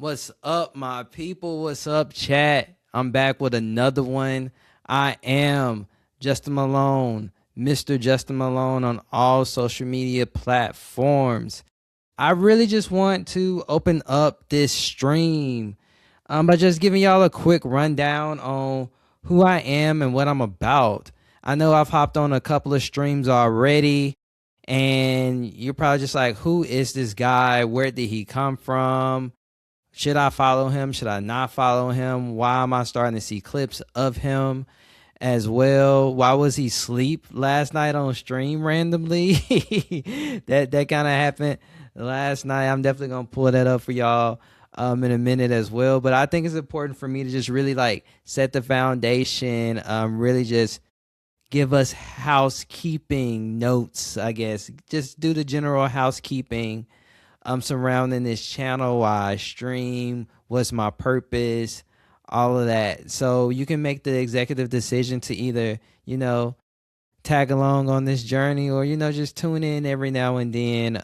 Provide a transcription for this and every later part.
What's up, my people? What's up, chat? I'm back with another one. I am Justin Malone, Mr. Justin Malone on all social media platforms. I really just want to open up this stream by just giving y'all a quick rundown on who I am and what I'm about. I know I've hopped on a couple of streams already, and you're probably just like, who is this guy? Where did he come from? Should I follow him? Should I not follow him? Why am I starting to see clips of him as well? Why was he asleep last night on stream randomly? that kind of happened last night. I'm definitely gonna pull that up for y'all in a minute as well. But I think it's important for me to just really like set the foundation, really just give us housekeeping notes, I guess. Just do the general housekeeping surrounding this channel, why I stream, what's my purpose, all of that. So you can make the executive decision to either, tag along on this journey or, just tune in every now and then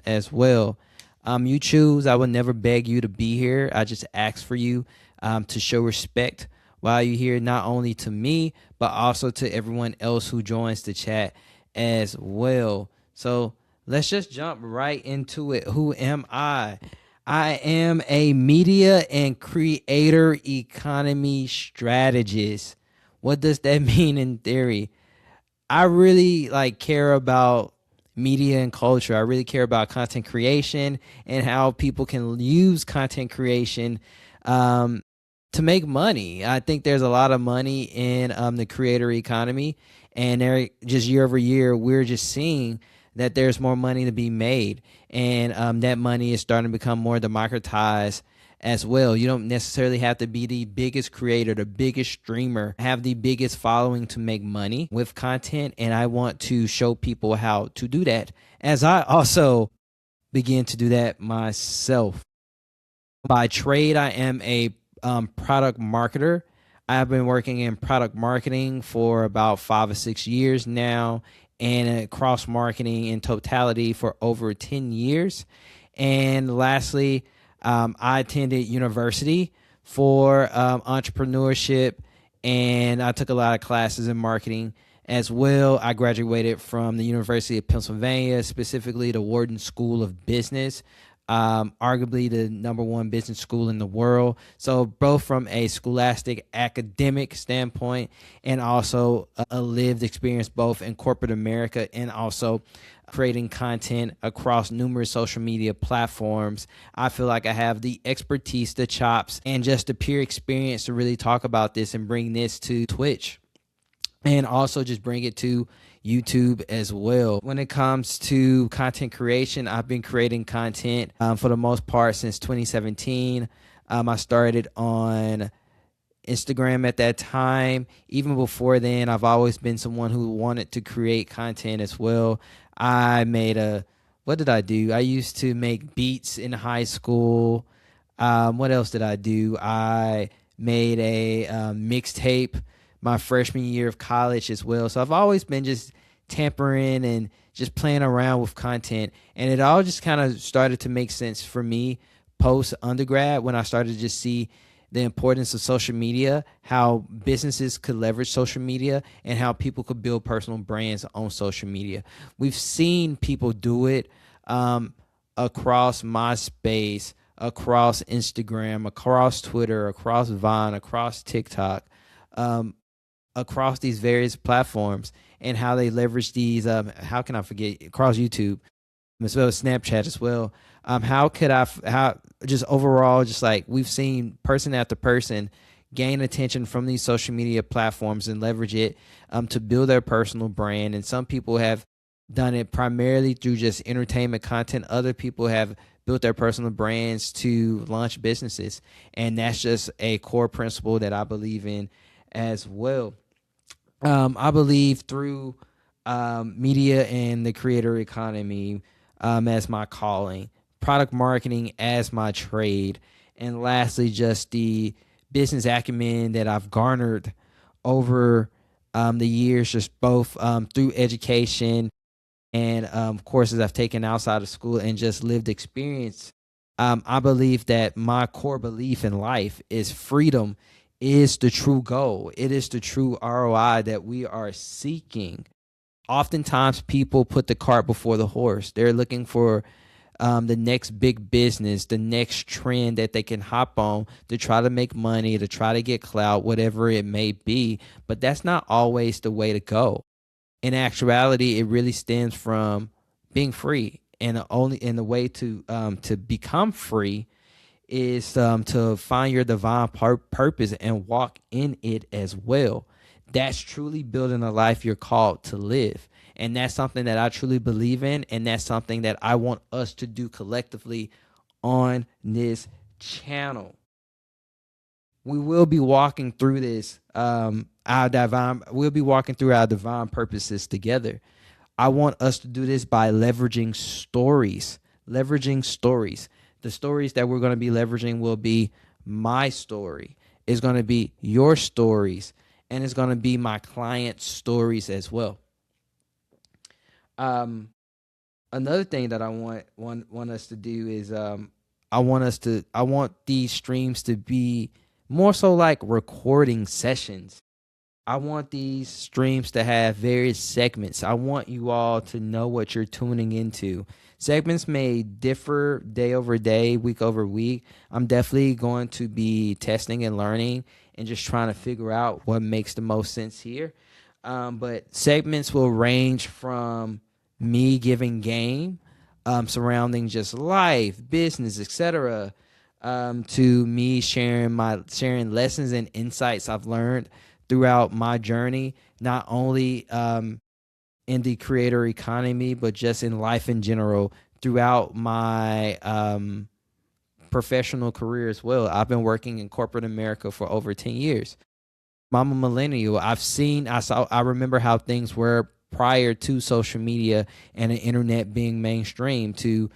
as well. You choose. I would never beg you to be here. I just ask for you to show respect while you're here, not only to me, but also to everyone else who joins the chat as well. So let's just jump right into it. Who am I? I am a media and creator economy strategist. What does that mean in theory? I really care about media and culture. I really care about content creation and how people can use content creation to make money. I think there's a lot of money in the creator economy, and there just year over year, we're just seeing that there's more money to be made, and that money is starting to become more democratized as well. You don't necessarily have to be the biggest creator, the biggest streamer, have the biggest following to make money with content, and I want to show people how to do that, as I also begin to do that myself. By trade, I am a product marketer. I've been working in product marketing for about 5 or 6 years now, and cross marketing in totality for over 10 years. And lastly, I attended university for entrepreneurship, and I took a lot of classes in marketing as well. I graduated from the University of Pennsylvania, specifically the Wharton School of Business, arguably the #1 business school in the world. So both from a scholastic academic standpoint and also a lived experience both in corporate America and also creating content across numerous social media platforms. I feel like I have the expertise, the chops, and just the pure experience to really talk about this and bring this to Twitch, and also just bring it to YouTube as well. When it comes to content creation, I've been creating content for the most part since 2017. I started on Instagram at that time. Even before then, I've always been someone who wanted to create content as well. What did I do? I used to make beats in high school. What else did I do? I made a mixtape my freshman year of college as well. So I've always been just tampering and just playing around with content. And it all just kind of started to make sense for me post undergrad when I started to just see the importance of social media, how businesses could leverage social media, and how people could build personal brands on social media. We've seen people do it across MySpace, across Instagram, across Twitter, across Vine, across TikTok, across these various platforms, and how they leverage these, how can I forget, across YouTube, as well as Snapchat as well. How just overall, just like we've seen person after person gain attention from these social media platforms and leverage it to build their personal brand. And some people have done it primarily through just entertainment content. Other people have built their personal brands to launch businesses. And that's just a core principle that I believe in as well. I believe through media and the creator economy as my calling, product marketing as my trade, and lastly, just the business acumen that I've garnered over the years, just both through education and courses I've taken outside of school and just lived experience I believe that my core belief in life is freedom is the true goal. It is the true ROI that we are seeking. Oftentimes, people put the cart before the horse. They're looking for the next big business, the next trend that they can hop on to try to make money, to try to get clout, whatever it may be. But that's not always the way to go. In actuality, it really stems from being free, and only in the way to become free is to find your divine purpose and walk in it as well. That's truly building a life you're called to live. And that's something that I truly believe in. And that's something that I want us to do collectively on this channel. We will be walking through this, we'll be walking through our divine purposes together. I want us to do this by leveraging stories. Leveraging stories. The stories that we're going to be leveraging will be my story. It's going to be your stories, and it's going to be my client's stories as well. Another thing that I want us to do is I want these streams to be more so like recording sessions. I want these streams to have various segments. I want you all to know what you're tuning into. Segments may differ day over day, week over week. I'm definitely going to be testing and learning and just trying to figure out what makes the most sense here. But segments will range from me giving game surrounding just life, business, etc., to me sharing lessons and insights I've learned throughout my journey, not only in the creator economy, but just in life in general throughout my professional career as well. I've been working in corporate America for over 10 years. I'm a millennial. I remember how things were prior to social media and the internet being mainstream, to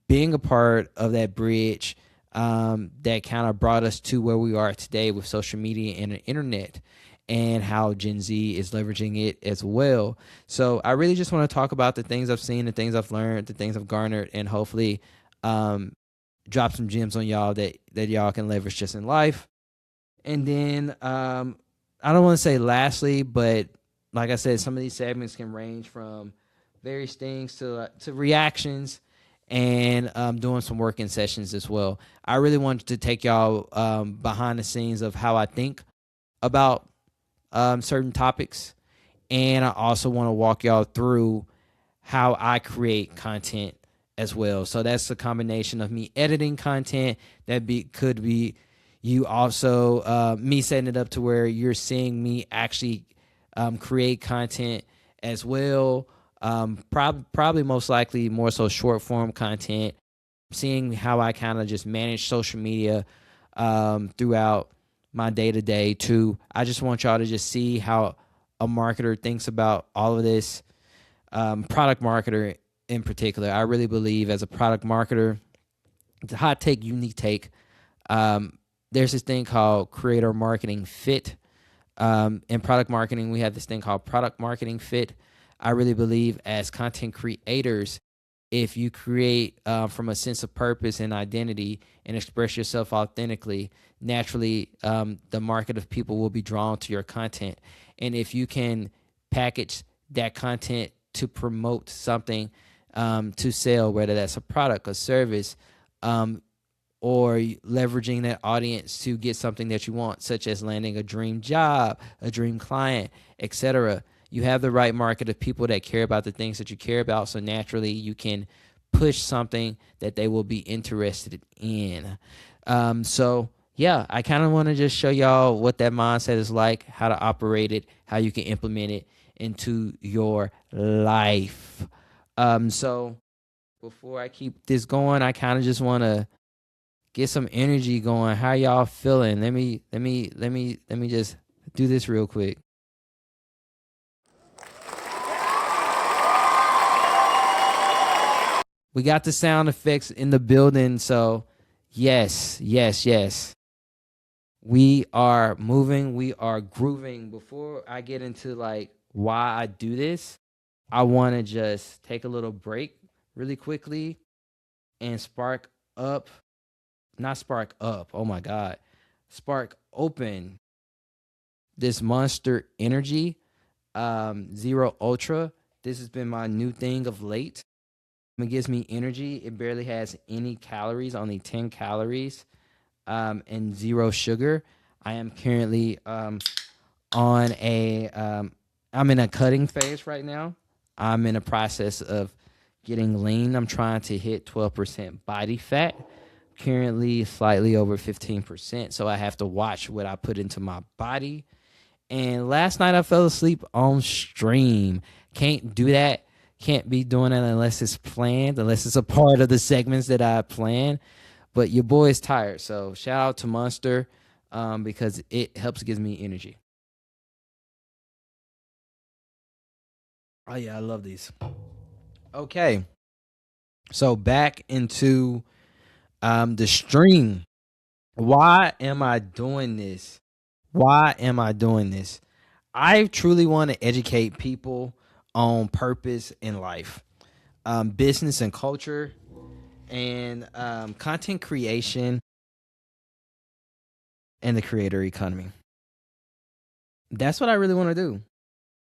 being a part of that bridge that kind of brought us to where we are today with social media and the internet, and how Gen Z is leveraging it as well. So I really just want to talk about the things I've seen, the things I've learned, the things I've garnered, and hopefully drop some gems on y'all that y'all can leverage just in life. And then I don't want to say lastly, but like I said, some of these segments can range from various things to reactions, and doing some working sessions as well. I really wanted to take y'all behind the scenes of how I think about certain topics, and I also want to walk y'all through how I create content as well. So that's a combination of me editing content could be you also me setting it up to where you're seeing me actually create content as well. Probably most likely more so short form content, seeing how I kind of just manage social media throughout my day to day too. I just want y'all to just see how a marketer thinks about all of this. Product marketer in particular, I really believe as a product marketer, it's a hot take, unique take. There's this thing called creator marketing fit. In product marketing, we have this thing called product marketing fit. I really believe as content creators, if you create from a sense of purpose and identity and express yourself authentically, naturally the market of people will be drawn to your content. And if you can package that content to promote something to sell, whether that's a product, a service, or leveraging that audience to get something that you want, such as landing a dream job, a dream client, etc. You have the right market of people that care about the things that you care about, so naturally you can push something that they will be interested in. So yeah, I kind of want to just show y'all what that mindset is like, how to operate it, how you can implement it into your life. So before I keep this going, I kind of just want to get some energy going. How y'all feeling? Let me just do this real quick. We got the sound effects in the building, so yes. We are moving, we are grooving. Before I get into like why I do this, I want to just take a little break really quickly and spark up, not spark up. Oh my God. Spark open this Monster Energy Zero Ultra. This has been my new thing of late. It gives me energy. It barely has any calories, only 10 calories, and zero sugar. I am currently on a I'm in a cutting phase right now. I'm in a process of getting lean. I'm trying to hit 12% body fat. Currently slightly over 15%. So I have to watch what I put into my body. And last night I fell asleep on stream. Can't do that. Can't be doing it unless it's planned, unless it's a part of the segments that I plan. But your boy is tired. So shout out to Monster because it helps gives me energy. Oh yeah, I love these. Okay. So back into the stream. Why am I doing this? Why am I doing this? I truly want to educate people on purpose in life, business and culture, and content creation and the creator economy. That's what I really want to do.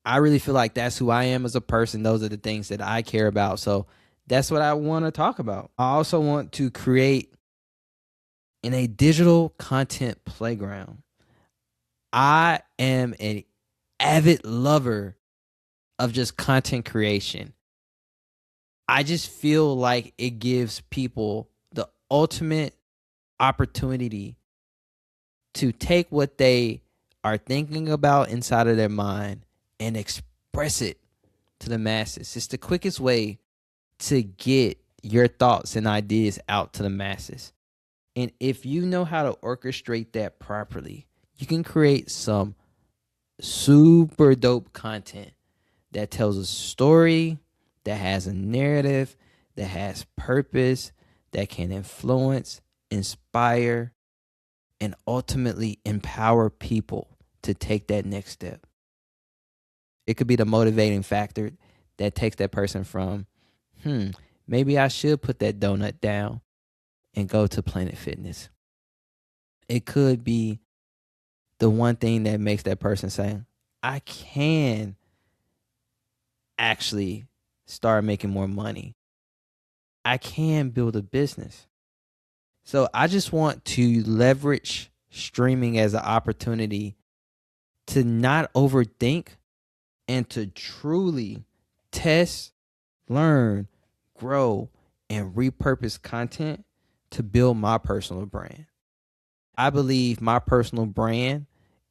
I really feel like that's who I am as a person. Those are the things that I care about. So that's what I want to talk about. I also want to create in a digital content playground. I am an avid lover of just content creation. I just feel like it gives people the ultimate opportunity to take what they are thinking about inside of their mind and express it to the masses. It's the quickest way to get your thoughts and ideas out to the masses. And if you know how to orchestrate that properly, you can create some super dope content that tells a story, that has a narrative, that has purpose, that can influence, inspire, and ultimately empower people to take that next step. It could be the motivating factor that takes that person from, hmm, maybe I should put that donut down and go to Planet Fitness. It could be the one thing that makes that person say, I can actually start making more money. I can build a business. So I just want to leverage streaming as an opportunity to not overthink and to truly test, learn, grow, and repurpose content to build my personal brand. I believe my personal brand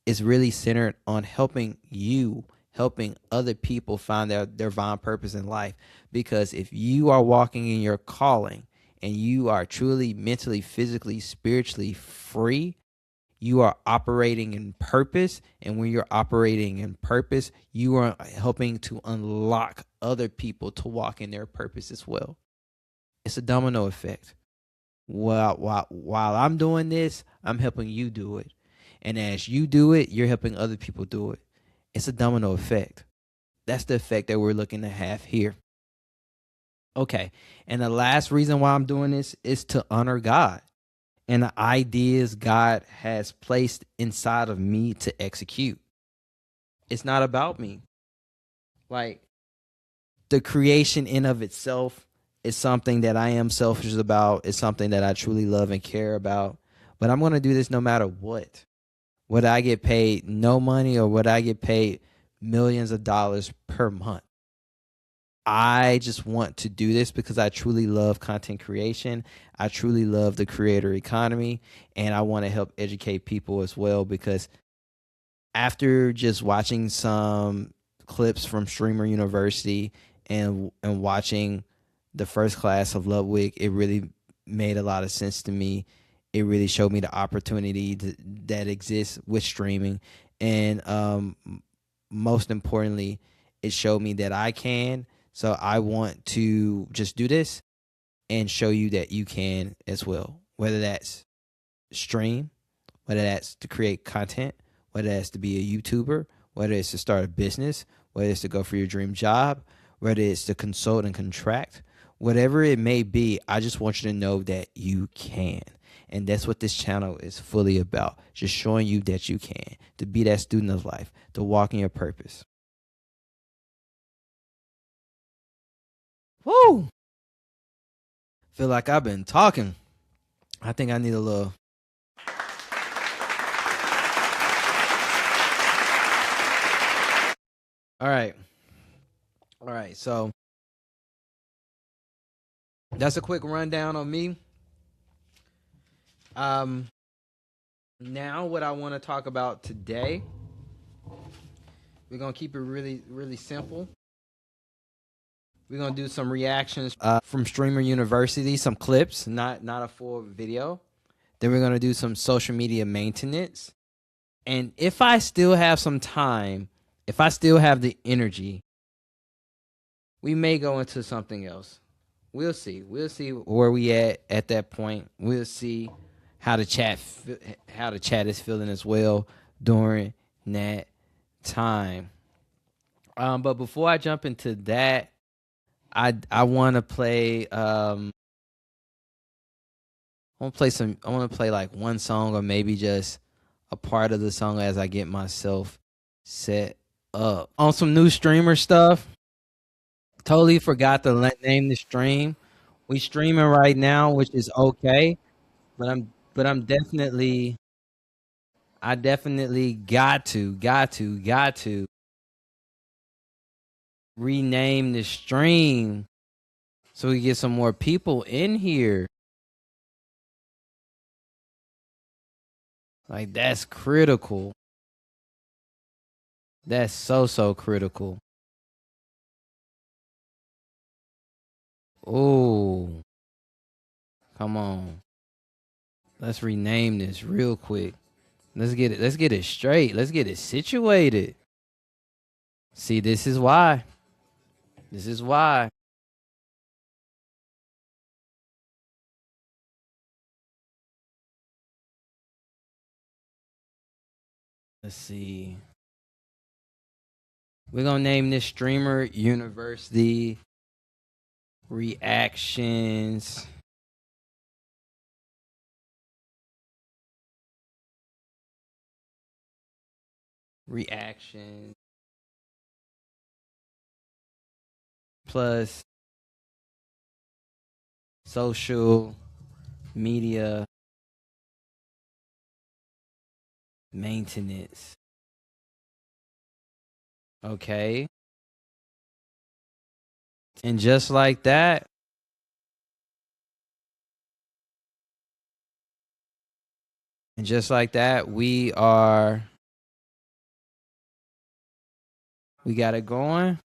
is really centered on helping you, helping other people find their divine purpose in life. Because if you are walking in your calling and you are truly mentally, physically, spiritually free, you are operating in purpose. And when you're operating in purpose, you are helping to unlock other people to walk in their purpose as well. It's a domino effect. While I'm doing this, I'm helping you do it. And as you do it, you're helping other people do it. It's a domino effect. That's the effect that we're looking to have here. Okay. And the last reason why I'm doing this is to honor God and the ideas God has placed inside of me to execute. It's not about me. Like the creation in of itself is something that I am selfish about. It's something that I truly love and care about. But I'm going to do this no matter what. Would I get paid no money or would I get paid millions of dollars per month? I just want to do this because I truly love content creation. I truly love the creator economy. And I want to help educate people as well because after just watching some clips from Streamer University and watching the first class of Ludwig, it really made a lot of sense to me. It really showed me the opportunity that exists with streaming, and most importantly, it showed me that I can. So I want to just do this and show you that you can as well. Whether that's stream, whether that's to create content, whether that's to be a YouTuber, whether it's to start a business, whether it's to go for your dream job, whether it's to consult and contract, whatever it may be, I just want you to know that you can. And that's what this channel is fully about. Just showing you that you can, to be that student of life, to walk in your purpose. Woo! Feel like I've been talking. I think I need a little. All right. All right. So that's a quick rundown on me. Now what I want to talk about today, we're going to keep it really, really simple. We're going to do some reactions from Streamer University, some clips, not a full video. Then we're going to do some social media maintenance. And if I still have some time, if I still have the energy, we may go into something else. We'll see. We'll see where we at that point. We'll see how the chat is feeling as well during that time. But before I jump into that, I want to play I want to play like one song or maybe just a part of the song as I get myself set up on some new streamer stuff. Totally forgot to name the stream. We streaming right now, which is okay, but I'm definitely I definitely got to rename the stream so we get some more people in here. Like, that's critical. That's so critical. Oh, come on. Let's rename this real quick. Let's get it straight. Let's get it situated. See, this is why. This is why. Let's see. We're going to name this Streamer University Reactions. Reaction plus social media maintenance. Okay. And just like that, we got it going.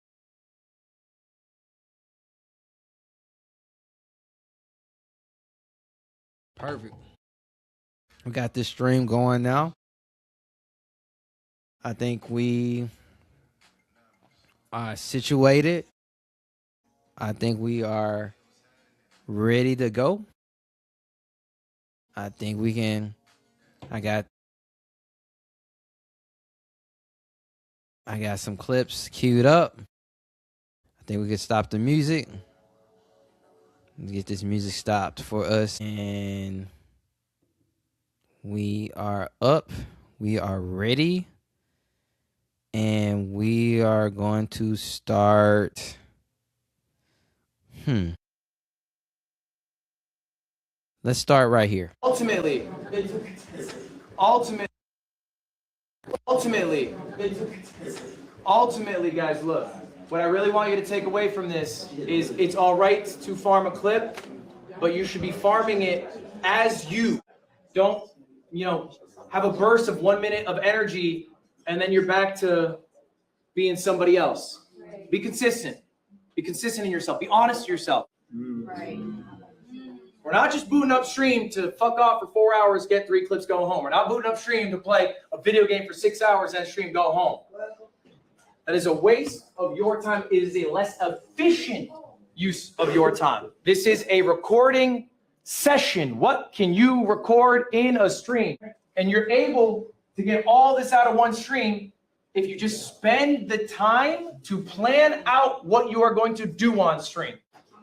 Perfect. We got this stream going now. I think we are situated. I think we are ready to go. I think we can. I got some clips queued up. I think we can stop the music. Let's get this music stopped for us. And we are up. We are ready. And we are going to start. Let's start right here. Ultimately, guys, look. What I really want you to take away from this is it's all right to farm a clip, but you should be farming it as you. Don't, have a burst of 1 minute of energy and then you're back to being somebody else. Be consistent. Be consistent in yourself. Be honest to yourself. Right. We're not just booting up stream to fuck off for 4 hours, get 3 clips, go home. We're not booting up stream to play a video game for 6 hours and stream, go home. That is a waste of your time. It is a less efficient use of your time. This is a recording session. What can you record in a stream? And you're able to get all this out of one stream if you just spend the time to plan out what you are going to do on stream.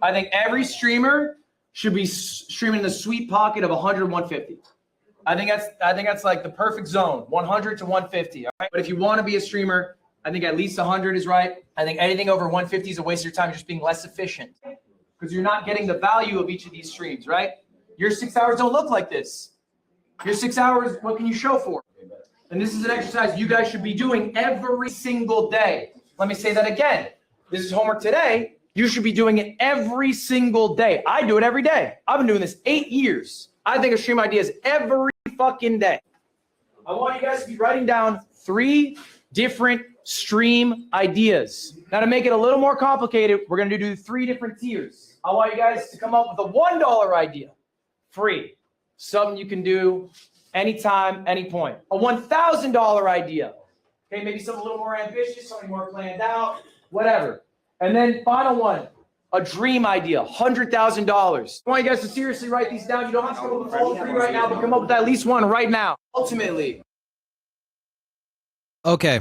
I think every streamer should be streaming in the sweet pocket of 100, 150. I think that's like the perfect zone, 100 to 150. All right. But if you want to be a streamer, I think at least 100 is right. I think anything over 150 is a waste of your time, just being less efficient because you're not getting the value of each of these streams, right? Your 6 hours don't look like this. Your 6 hours, what can you show for? And this is an exercise you guys should be doing every single day. Let me say that again. This is homework today. You should be doing it every single day. I do it every day. I've been doing this 8 years. I think of stream ideas every fucking day. I want you guys to be writing down 3 different stream ideas. Now, to make it a little more complicated, we're going to do 3 different tiers. I want you guys to come up with a $1 idea. Free. Something you can do anytime, any point. A $1,000 idea. Okay, maybe something a little more ambitious, something more planned out, whatever. And then final one, a dream idea, $100,000. I want you guys to seriously write these down. You don't have to come up with all 3 right now, but come up with at least one right now. Ultimately. Okay.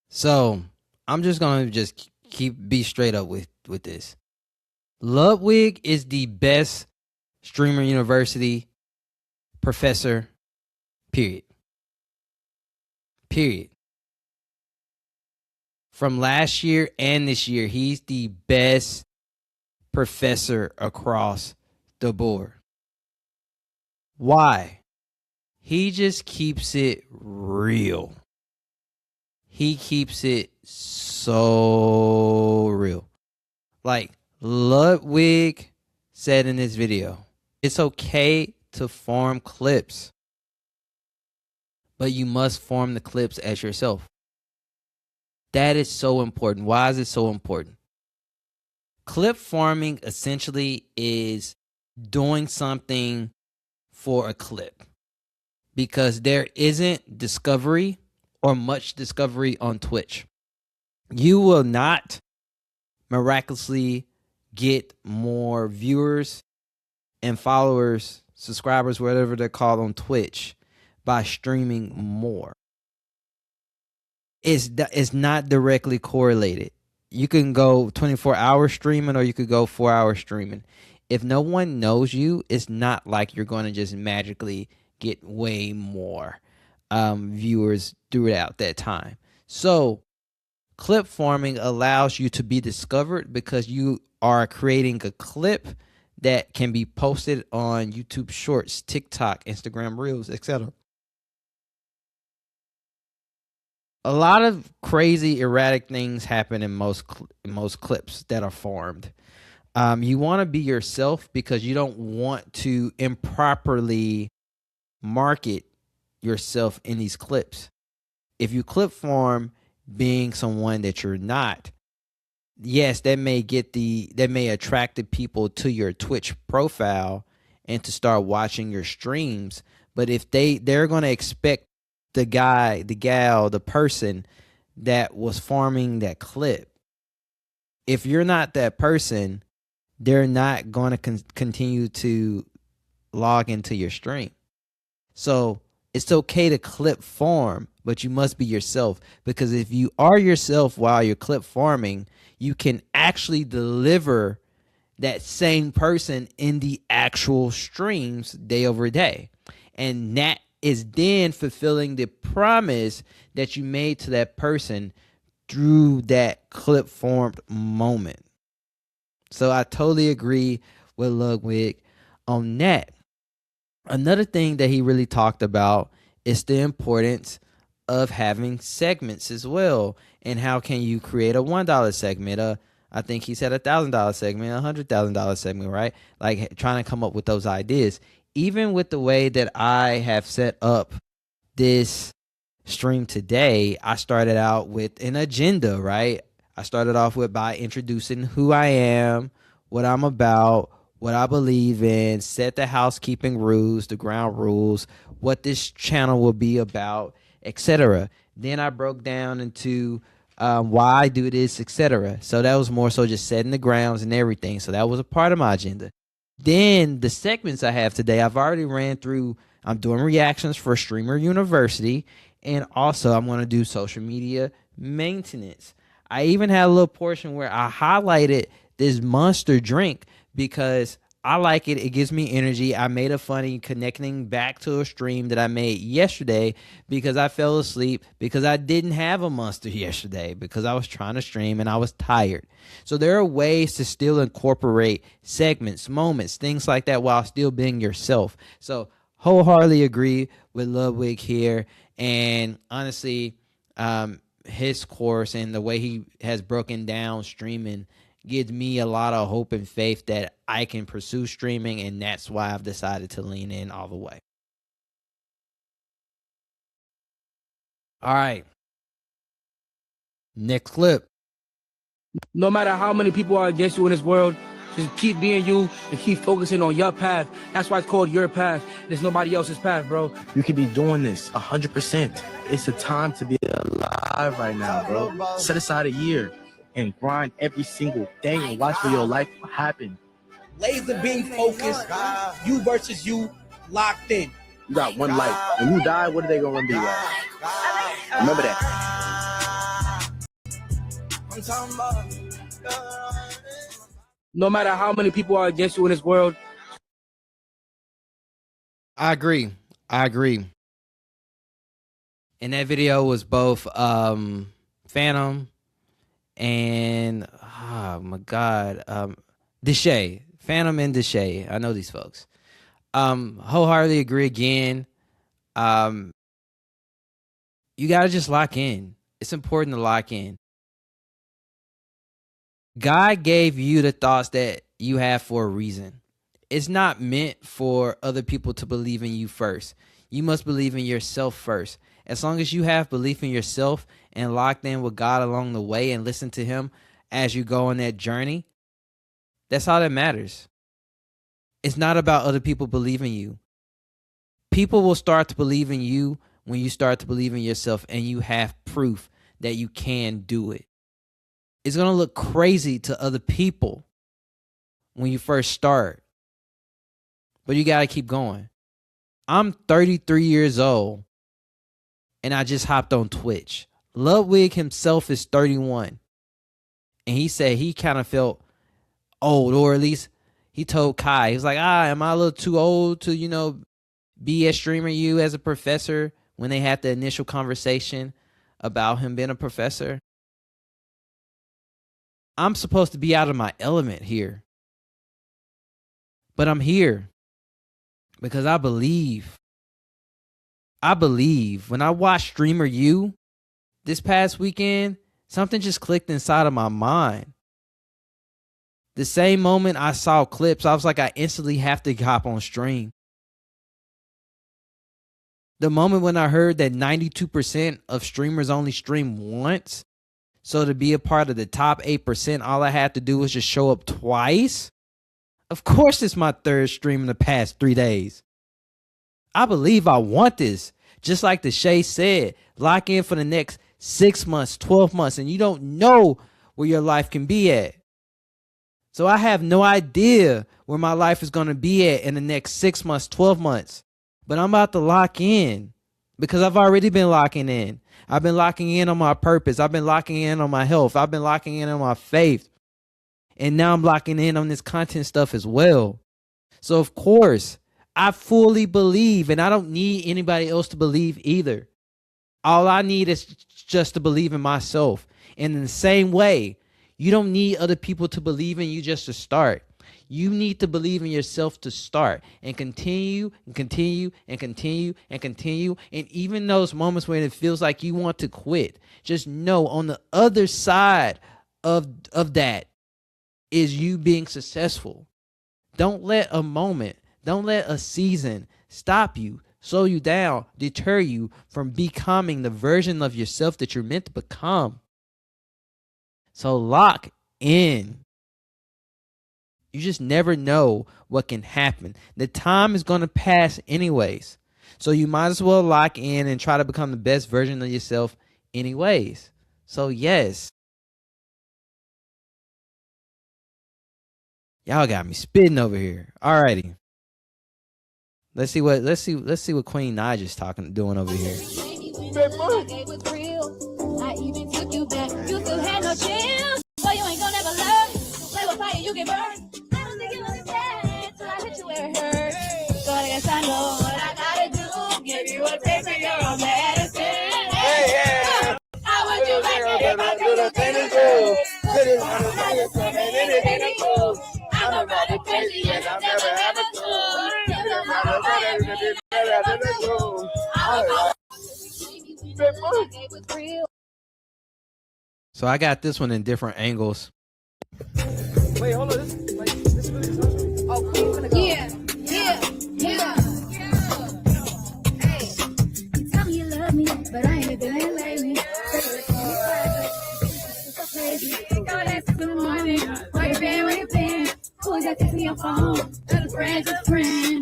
So I'm just gonna be straight up with this. Ludwig is the best streamer university professor, period. From last year and this year, he's the best professor across the board. Why? He just keeps it real. He keeps it so real. Like Ludwig said in this video, it's okay to farm clips, but you must farm the clips as yourself. That is so important. Why is it so important? Clip farming essentially is doing something for a clip because there isn't discovery or much discovery on Twitch. You will not miraculously get more viewers and followers, subscribers, whatever they're called on Twitch by streaming more. It's not directly correlated. You can go 24 hours streaming or you could go 4 hours streaming. If no one knows you, it's not like you're going to just magically get way more viewers throughout that time. So clip farming allows you to be discovered because you are creating a clip that can be posted on YouTube Shorts, TikTok, Instagram Reels, etc. A lot of crazy, erratic things happen in most clips that are farmed. You want to be yourself because you don't want to improperly market yourself in these clips. If you clip farm being someone that you're not, yes, that may attract the people to your Twitch profile and to start watching your streams. But if they're going to expect the guy, the gal, the person that was farming that clip, if you're not that person, they're not going to continue to log into your stream. So it's okay to clip farm, but you must be yourself, because if you are yourself while you're clip farming, you can actually deliver that same person in the actual streams day over day. And that is then fulfilling the promise that you made to that person through that clip formed moment. So I totally agree with Ludwig on that. Another thing that he really talked about is the importance of having segments as well. And how can you create a $1 segment? I think he said $1,000 segment, $100,000 segment, right? Like trying to come up with those ideas. Even with the way that I have set up this stream today, I started out with an agenda, right? I started off by introducing who I am, what I'm about, what I believe in, set the housekeeping rules, the ground rules, what this channel will be about, etc. Then I broke down into why I do this, etc. So that was more so just setting the grounds and everything. So that was a part of my agenda. Then the segments I have today, I've already ran through. I'm doing reactions for Streamer University, and also I'm going to do social media maintenance. I even had a little portion where I highlighted this Monster drink because I like it. It gives me energy. I made a funny connecting back to a stream that I made yesterday because I fell asleep because I didn't have a Monster yesterday because I was trying to stream and I was tired. So there are ways to still incorporate segments, moments, things like that while still being yourself. So wholeheartedly agree with Ludwig here. And honestly, his course and the way he has broken down streaming gives me a lot of hope and faith that I can pursue streaming, and that's why I've decided to lean in all the way. All right. Next clip. No matter how many people are against you in this world, just keep being you and keep focusing on your path. That's why it's called your path. There's nobody else's path, bro. You could be doing this 100%. It's a time to be alive right now, bro. Set aside a year and grind every single day and watch where your life will happen. Laser beam focused, you versus you, locked in. You got one life. When you die, what are they gonna be like? Remember that. No matter how many people are against you in this world. I agree. And that video was both Phantom and oh my god, Deshay. Phantom and Deshay. I know these folks. Wholeheartedly agree again. You gotta just lock in. It's important to lock in. God gave you the thoughts that you have for a reason. It's not meant for other people to believe in you first. You must believe in yourself first. As long as you have belief in yourself and locked in with God along the way and listen to him as you go on that journey, that's all that matters. It's not about other people believing you. People will start to believe in you when you start to believe in yourself and you have proof that you can do it. It's going to look crazy to other people when you first start, but you got to keep going. I'm 33 years old and I just hopped on Twitch. Ludwig himself is 31. And he said he kind of felt old, or at least he told Kai, he was like, am I a little too old to, be a streamer you as a professor when they had the initial conversation about him being a professor? I'm supposed to be out of my element here. But I'm here because I believe. When I watched Streamer U this past weekend, something just clicked inside of my mind. The same moment I saw clips, I was like, I instantly have to hop on stream. The moment when I heard that 92% of streamers only stream once, so to be a part of the top 8%, all I had to do was just show up twice. Of course, it's my third stream in the past 3 days. I believe I want this. Just like the Shay said, lock in for the next 6 months, 12 months, and you don't know where your life can be at. So I have no idea where my life is going to be at in the next 6 months, 12 months. But I'm about to lock in because I've already been locking in. I've been locking in on my purpose. I've been locking in on my health. I've been locking in on my faith. And now I'm locking in on this content stuff as well. So of course, I fully believe, and I don't need anybody else to believe either. All I need is just to believe in myself. And in the same way, you don't need other people to believe in you just to start. You need to believe in yourself to start and continue and continue and continue and continue. And even those moments when it feels like you want to quit, just know on the other side of that is you being successful. Don't let a moment, don't let a season stop you, slow you down, deter you from becoming the version of yourself that you're meant to become. So lock in. You just never know what can happen. The time is going to pass anyways. So you might as well lock in and try to become the best version of yourself anyways. So yes. Y'all got me spitting over here. Alrighty. Let's see what Queen Naja's doing over here. I even took you back. You still had no chance. So you ain't gonna never learn. Play with fire, you get burned. I don't think you understand till I hit you where it hurts. So I guess I know what I gotta do. Give you a taste of your own medicine. Hey, yeah. How would you like it if I do the thing to do? I'm a rather crazy and I've never had a clue. So I got this one in different angles. Wait, hold on. This is really something. Oh, yeah. Hey, you tell me you love me, but I ain't been feeling lately. So crazy. Go ahead, in the morning. Where you been? Who's that texting your phone? Just friend,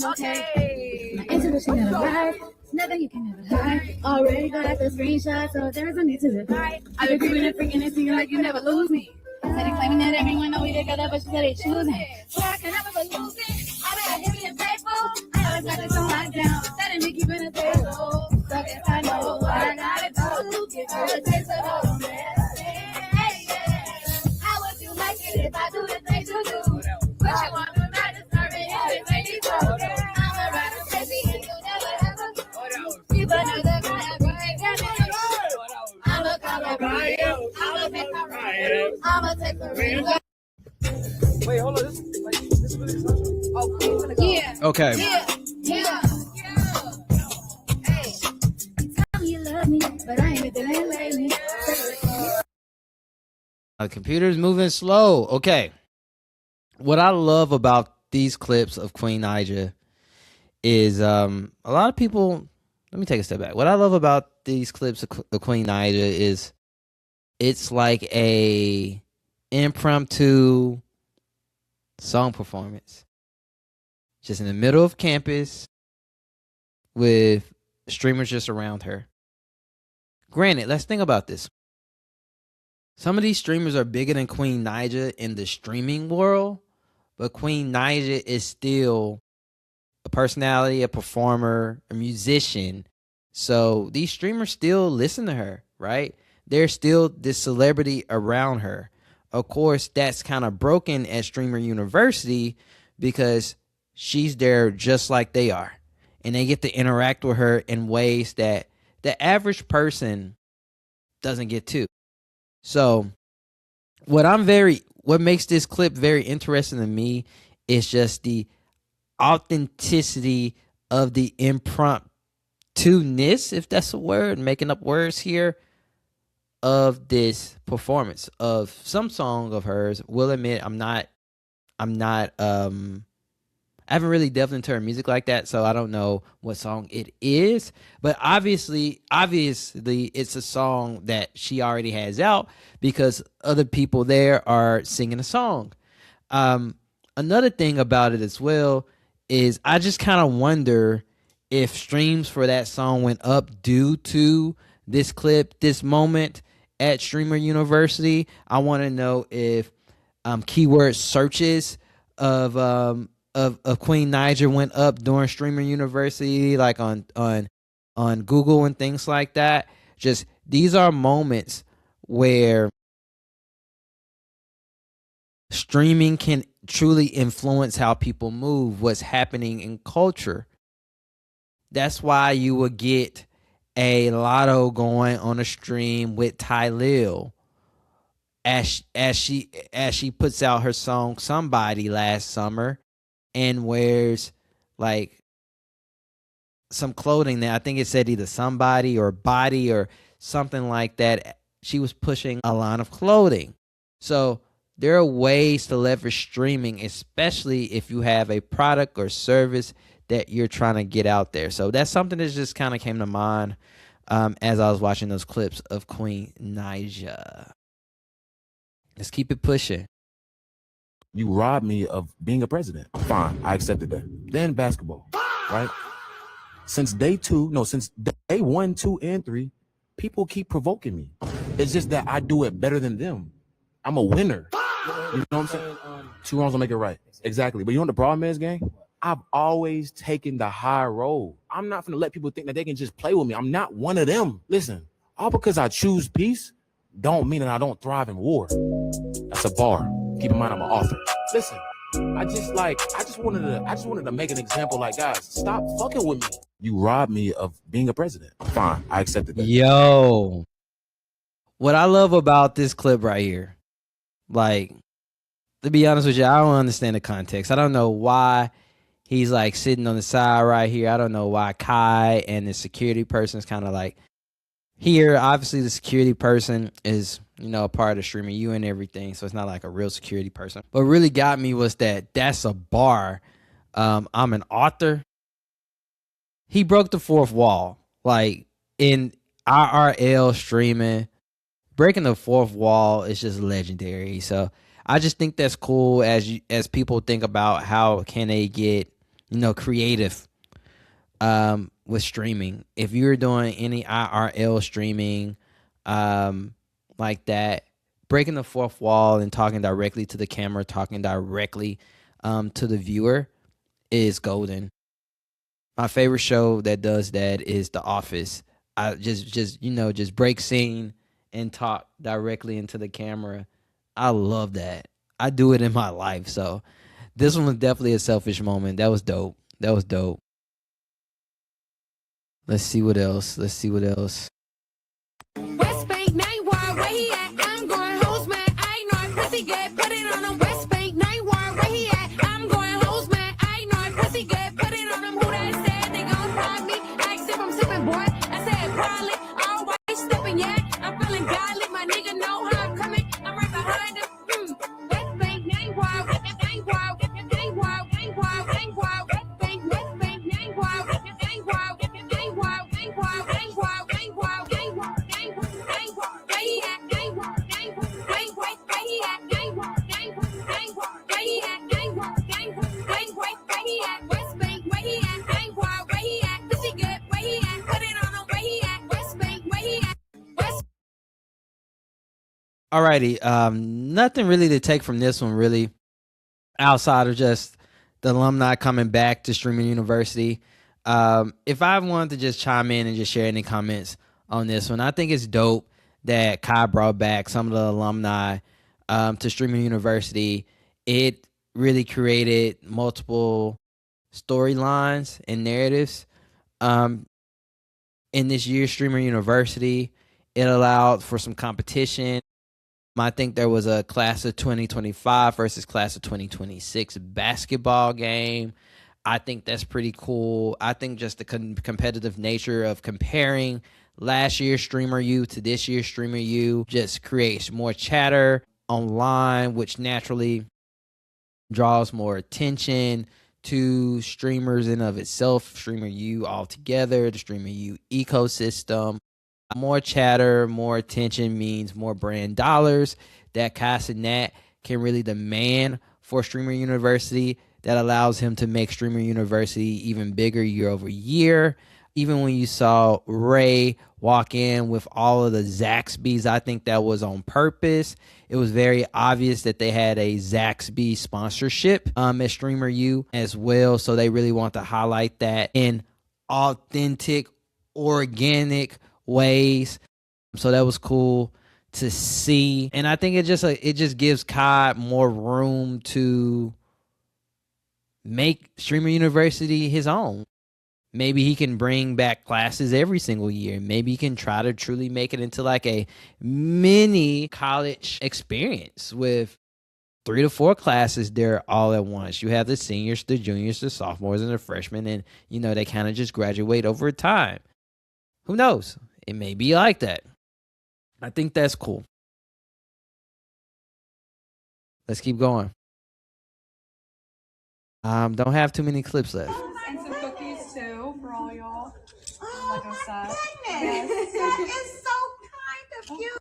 okay. My intuition never lies. Nothing you can never hide. Already got at the screenshot, so there's no need to divide. I've been creeping and freaking and seeing like you never lose me. Said claiming that everyone know we together, but she said they choosing. So I can never lose it. I bet I give you faithful. I always got this on lockdown. That ain't me keeping it faithful. So I guess I know what I gotta do. Give her a taste of all medicine. Hey, yeah. How would you like it if I do the things you do? What you want from my disturbing if it made me so? I'm a rider crazy and you never ever. Keep another guy every day. I'ma come around you. I'ma make a ride. I'ma take the ring. Wait, hold on. This is really something. Oh, yeah. Okay. Yeah. Hey, you tell me you love me, but I ain't been feeling lately. The computer's moving slow. Okay. What I love about these clips of Queen Naija is a lot of people. Let me take a step back. What I love about these clips of Queen Naija is it's like a impromptu song performance, just in the middle of campus with streamers just around her. Granted, let's think about this. Some of these streamers are bigger than Queen Naija in the streaming world, but Queen Naija is still a personality, a performer, a musician. So these streamers still listen to her, right? There's still this celebrity around her. Of course, that's kind of broken at Streamer University because she's there just like they are. And they get to interact with her in ways that the average person doesn't get to. So what makes this clip very interesting to me is just the authenticity of the impromptu-ness, if that's a word, making up words here, of this performance of some song of hers. Will admit I haven't really delved into her music like that, so I don't know what song it is. But obviously, it's a song that she already has out because other people there are singing a song. Another thing about it as well is I just kind of wonder if streams for that song went up due to this clip, this moment at Streamer University. I want to know if keyword searches of Queen Naija went up during Streamer University, like on Google and things like that. Just these are moments where streaming can truly influence how people move, what's happening in culture. That's why you would get a Lotto going on a stream with Tylil as she puts out her song Somebody last summer and wears like some clothing that I think it said either Somebody or Body or something like that. She was pushing a line of clothing. So there are ways to leverage streaming, especially if you have a product or service that you're trying to get out there. So that's something that just kind of came to mind as I was watching those clips of Queen Naija. Let's keep it pushing. You robbed me of being a president. Fine, I accepted that. Then basketball, right? Since day 1, 2, and 3, people keep provoking me. It's just that I do it better than them. I'm a winner. You know what I'm saying? 2 wrongs don't make it right. Exactly. But you know what the problem is, gang? I've always taken the high road. I'm not gonna let people think that they can just play with me. I'm not one of them. Listen, All because I choose peace don't mean that I don't thrive in war. That's a bar. Keep in mind I'm an author. Listen, I just wanted to make an example. Like, guys, stop fucking with me. You robbed me of being a president. Fine, I accepted that. Yo, what I love about this clip right here, like, to be honest with you, I don't understand the context. I don't know why he's like sitting on the side right here. I don't know why Kai and the security person is kind of like here. Obviously, the security person is, you know, a part of the streaming you and everything, so it's not like a real security person. What really got me was that's a bar. I'm an author. He broke the fourth wall, like in IRL streaming. Breaking the fourth wall is just legendary. So I just think that's cool as people think about how can they get, you know, creative with streaming. If you're doing any IRL streaming like that, breaking the fourth wall and talking directly to the camera, talking directly to the viewer is golden. My favorite show that does that is The Office. I just break scene and talk directly into the camera. I love that. I do it in my life. So this one was definitely a selfish moment. That was dope. Let's see what else. West Bank, Night Ward, where he at? I'm going host man. I know pussy good. Put it on him. West Bank, Night Ward, where he at? I'm going host man. I know pussy good. Put it on him. Who that said they gon' rob me? I asked if I'm sipping, boy. I said probably. All white stepping, yeah. I'm feeling godly. My nigga know how I'm coming. I'm right behind him. West Bank, Night Ward, Night Ward, Night Ward, Night Ward, Night Ward. West Bank, Night Ward, Night Ward, Night Ward, Night Ward, Night Ward, Night Ward, Night Ward. Alrighty, nothing really to take from this one really, outside of just the alumni coming back to Streaming University. If I wanted to just chime in and just share any comments on this one, I think it's dope that Kai brought back some of the alumni to Streaming University. It really created multiple storylines and narratives in this year's Streamer University. It allowed for some competition. I think there was a class of 2025 versus class of 2026 basketball game. I think that's pretty cool. I think just the competitive nature of comparing last year's Streamer U to this year's Streamer U just creates more chatter online, which naturally draws more attention to streamers in of itself, Streamer U altogether, the Streamer U ecosystem. More chatter, more attention means more brand dollars that Cassinet can really demand for Streamer University. That allows him to make Streamer University even bigger year over year. Even when you saw Ray walk in with all of the Zaxby's, I think that was on purpose. It was very obvious that they had a Zaxby sponsorship at Streamer U as well. So they really want to highlight that in authentic, organic ways. So that was cool to see. And I think it just gives Kai more room to make Streamer University his own. Maybe he can bring back classes every single year. Maybe he can try to truly make it into like a mini college experience with 3 to 4 classes there all at once. You have the seniors, the juniors, the sophomores, and the freshmen, and you know they kind of just graduate over time. Who knows? It may be like that. I think that's cool. Let's keep going. Don't have too many clips left. And some cookies too for all y'all. Oh, Like I said. my goodness. That is so kind of you.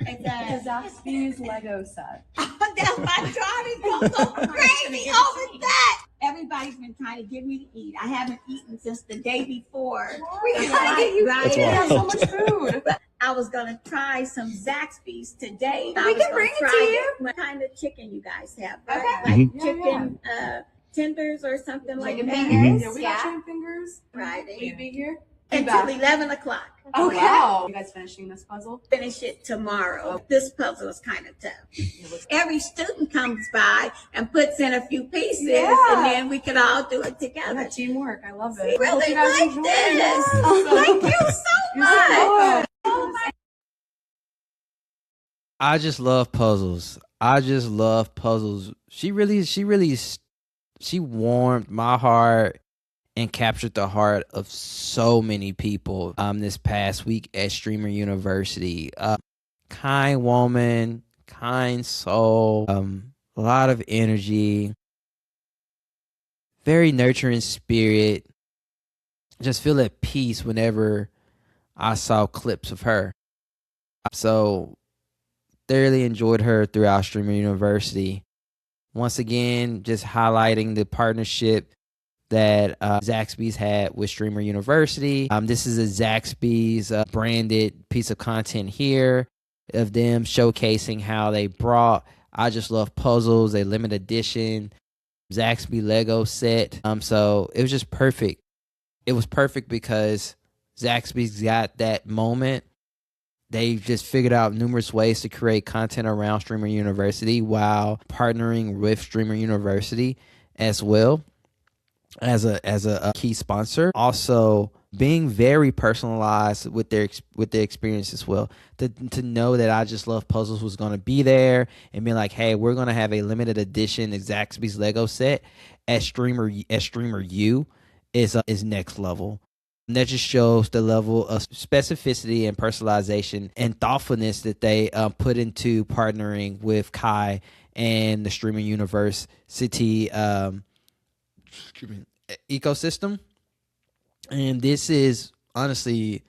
It's a Zaxby's Lego set. That's my daughter goes so crazy over that. Everybody's been trying to get me to eat. I haven't eaten since the day before. We gotta get you Right. We have so much food. I was gonna try some Zaxby's today. We can bring it to you. What kind of chicken you guys have? Right? Okay. Like chicken tenders or something like Chicken that. fingers. Yeah, we got chicken fingers. Right. Will you be here? until 11 o'clock. Oh, wow. You guys finishing this puzzle? Finish it tomorrow. This puzzle is kind of tough. Every student comes by and puts in a few pieces, and then we can all do it together. Yeah, teamwork. I love We it. really like this. Thank you so much. I just love puzzles. She warmed my heart and captured the heart of so many people this past week at Streamer University. Kind woman, kind soul, a lot of energy, very nurturing spirit. Just feel at peace whenever I saw clips of her. So thoroughly enjoyed her throughout Streamer University. Once again, just highlighting the partnership that Zaxby's had with Streamer University. This is a Zaxby's branded piece of content here of them showcasing how they brought I Just Love Puzzles, a limited edition Zaxby Lego set. So it was just perfect. It was perfect because Zaxby's got that moment. They just figured out numerous ways to create content around Streamer University while partnering with Streamer University as well as a key sponsor. Also being very personalized with their experience as well. To know that I Just Love Puzzles was going to be there and be like, hey, we're going to have a limited edition Zaxby's Lego set at Streamer U is next level. And that just shows the level of specificity and personalization and thoughtfulness that they put into partnering with Kai and the Streaming University ecosystem. And this is honestly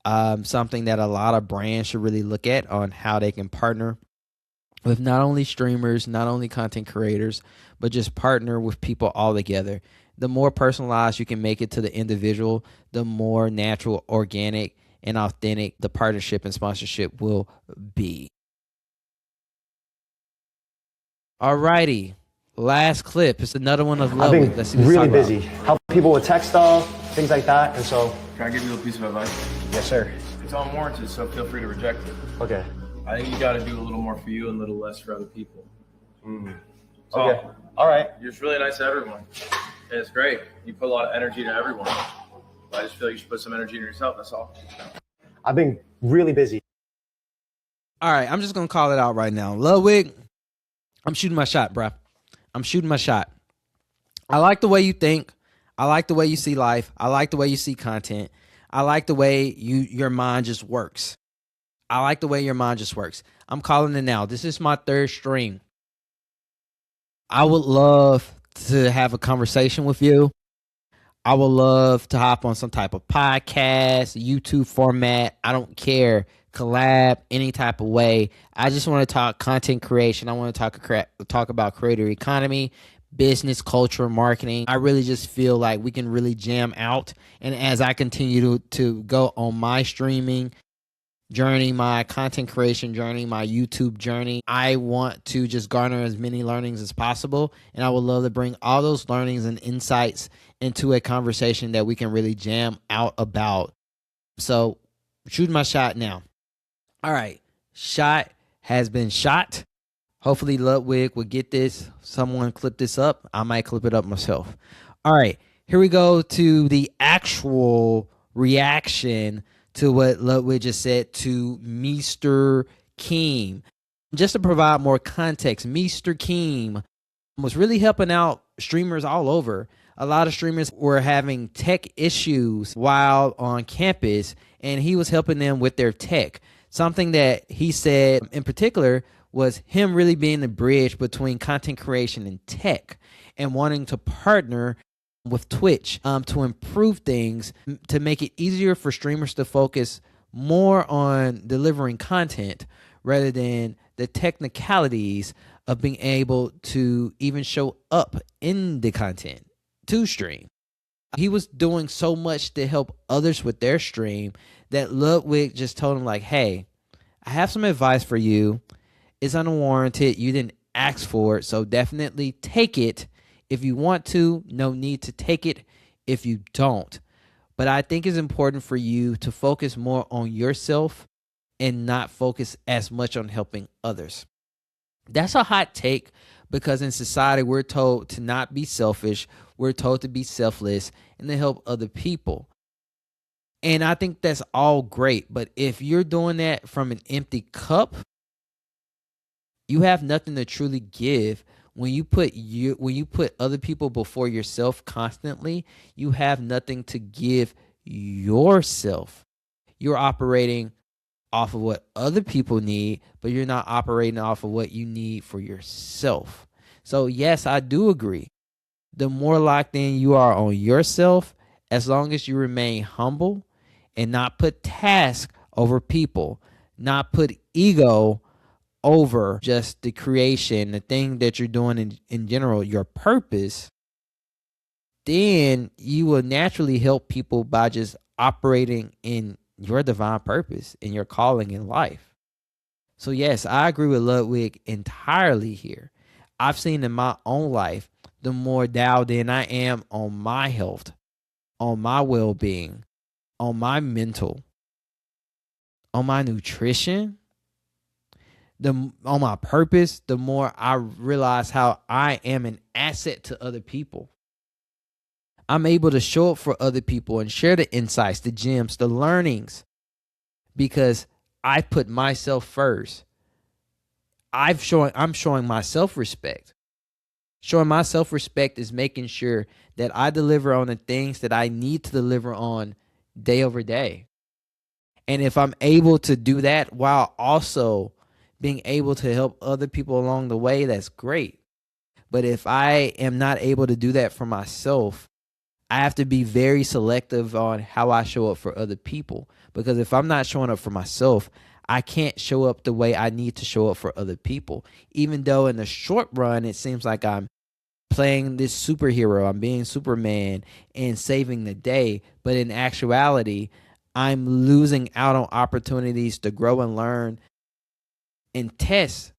something that a lot of brands should really look at on how they can partner with not only streamers, not only content creators, but just partner with people all together. The more personalized you can make it to the individual, the more natural, organic, and authentic the partnership and sponsorship will be. Alrighty, last clip. It's another one of Love Week. Let's see what really busy. Help people with tech stuff, things like that, and so. Can I give you a little piece of advice? Yes, sir. It's unwarranted, so feel free to reject it. Okay. I think you got to do a little more for you and a little less for other people. So, Okay. All right. You're just really nice to everyone. And it's great. You put a lot of energy to everyone. I just feel like you should put some energy into yourself. That's all. I've been really busy. All right, I'm just going to call it out right now. Ludwig, I'm shooting my shot, bro. I'm shooting my shot. I like the way you think. I like the way you see life. I like the way you see content. I like the way your mind just works. I like the way your mind just works. I'm calling it now. This is my third stream. I would love to have a conversation with you. I would love to hop on some type of podcast, YouTube format. I don't care. Collab, any type of way. I just want to talk content creation. I want to talk about creator economy, business, culture, marketing. I really just feel like we can really jam out. And as I continue to go on my streaming journey, my content creation journey, my YouTube journey, I want to just garner as many learnings as possible. And I would love to bring all those learnings and insights into a conversation that we can really jam out about. So shooting my shot now. All right. Shot has been shot. Hopefully Ludwig will get this. Someone clip this up. I might clip it up myself. All right. Here we go to the actual reaction to what Ludwig just said to Mr. Keem. Just to provide more context, Mr. Keem was really helping out streamers all over. A lot of streamers were having tech issues while on campus, and he was helping them with their tech. Something that he said in particular was him really being the bridge between content creation and tech and wanting to partner with Twitch to improve things, to make it easier for streamers to focus more on delivering content rather than the technicalities of being able to even show up in the content to stream. He was doing so much to help others with their stream that Ludwig just told him like, hey, I have some advice for you. It's unwarranted. You didn't ask for it, so definitely take it if you want to. No need to take it if you don't. But I think it's important for you to focus more on yourself and not focus as much on helping others. That's a hot take because in society, we're told to not be selfish, we're told to be selfless and to help other people. And I think that's all great. But if you're doing that from an empty cup, you have nothing to truly give. When you put other people before yourself constantly, you have nothing to give yourself. You're operating off of what other people need, but you're not operating off of what you need for yourself. So yes, I do agree. The more locked in you are on yourself, as long as you remain humble and not put task over people, not put ego over just the creation, the thing that you're doing in general, your purpose, then you will naturally help people by just operating in your divine purpose and your calling in life. So yes, I agree with Ludwig entirely here. I've seen in my own life, the more dialed in I am on my health, on my well-being, on my mental, on my nutrition, on my purpose, the more I realize how I am an asset to other people. I'm able to show up for other people and share the insights, the gems, the learnings, because I put myself first. I'm showing myself respect. Showing myself respect is making sure that I deliver on the things that I need to deliver on day over day. And if I'm able to do that while also being able to help other people along the way, that's great. But if I am not able to do that for myself, I have to be very selective on how I show up for other people. Because if I'm not showing up for myself, I can't show up the way I need to show up for other people. Even though in the short run, it seems like I'm playing this superhero, I'm being Superman and saving the day. But in actuality, I'm losing out on opportunities to grow and learn and test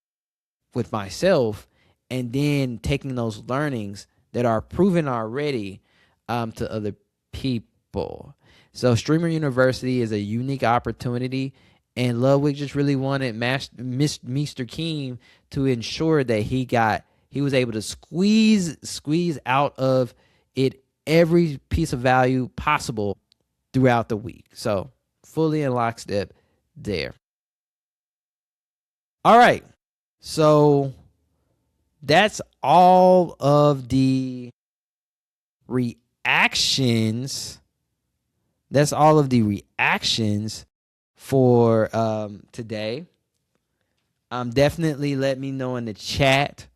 with myself, and then taking those learnings that are proven already to other people. So Streamer University is a unique opportunity, and Ludwig just really wanted Mr. Keem to ensure that he was able to squeeze out of it every piece of value possible throughout the week. So fully in lockstep there. All right. So that's all of the reactions. That's all of the reactions for today. Definitely let me know in the chat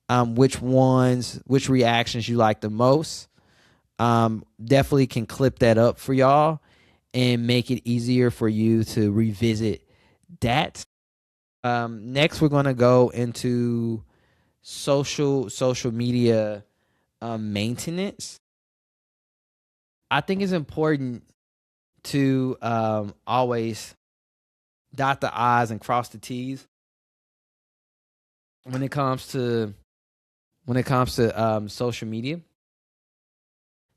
which reactions you like the most. Definitely can clip that up for y'all and make it easier for you to revisit that. Next, we're going to go into social media maintenance. I think it's important to always dot the I's and cross the T's when it comes to social media.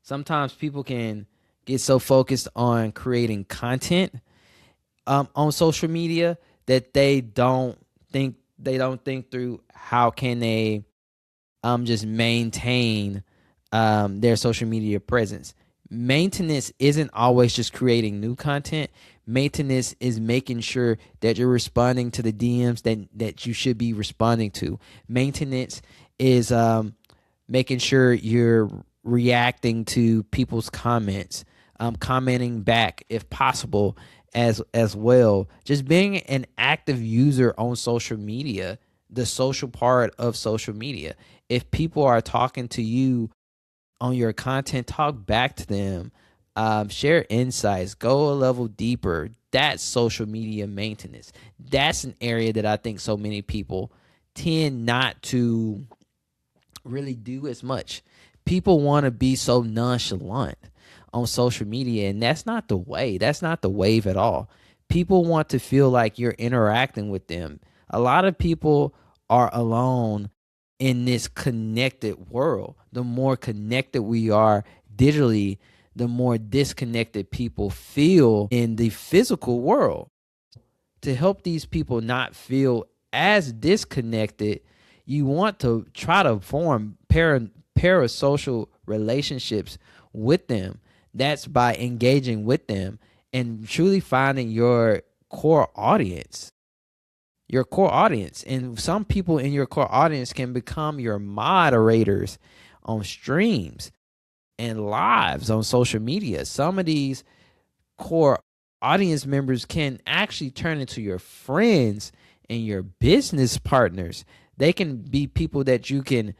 Sometimes people can get so focused on creating content on social media that they don't think through how can they just maintain their social media presence. Maintenance isn't always just creating new content. Maintenance is making sure that you're responding to the DMs that you should be responding to. Maintenance is making sure you're reacting to people's comments, commenting back if possible as well. Just being an active user on social media, the social part of social media. If people are talking to you on your content, talk back to them, share insights, go a level deeper. That's social media maintenance. That's an area that I think so many people tend not to really do as much. People want to be so nonchalant on social media, and that's not the way. That's not the wave at all. People want to feel like you're interacting with them. A lot of people are alone in this connected world. The more connected we are digitally, the more disconnected people feel in the physical world. To help these people not feel as disconnected, you want to try to form parasocial relationships with them. That's by engaging with them and truly finding your core audience. Your core audience. And some people in your core audience can become your moderators on streams and lives on social media. Some of these core audience members can actually turn into your friends and your business partners. They can be people that you can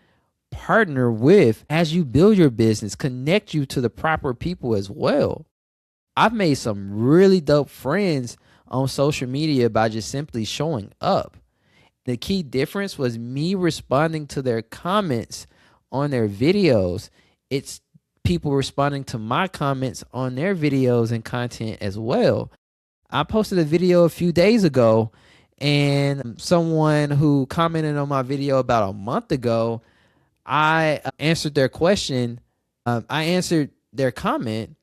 partner with as you build your business, connect you to the proper people as well. I've made some really dope friends on social media by just simply showing up. The key difference was me responding to their comments on their videos. It's people responding to my comments on their videos and content as well. I posted a video a few days ago, and someone who commented on my video about a month ago, I answered their question. I answered their comment,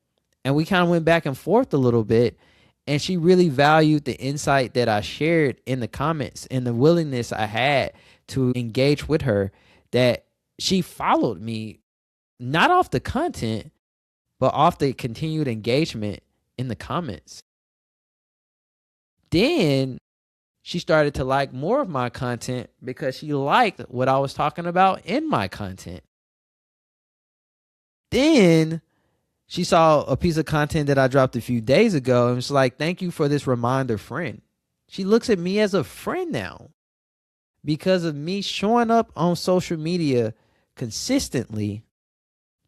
and we kind of went back and forth a little bit. And she really valued the insight that I shared in the comments and the willingness I had to engage with her, that she followed me, not off the content, but off the continued engagement in the comments. Then she started to like more of my content because she liked what I was talking about in my content. Then she saw a piece of content that I dropped a few days ago and was like, thank you for this reminder, friend. She looks at me as a friend now because of me showing up on social media consistently.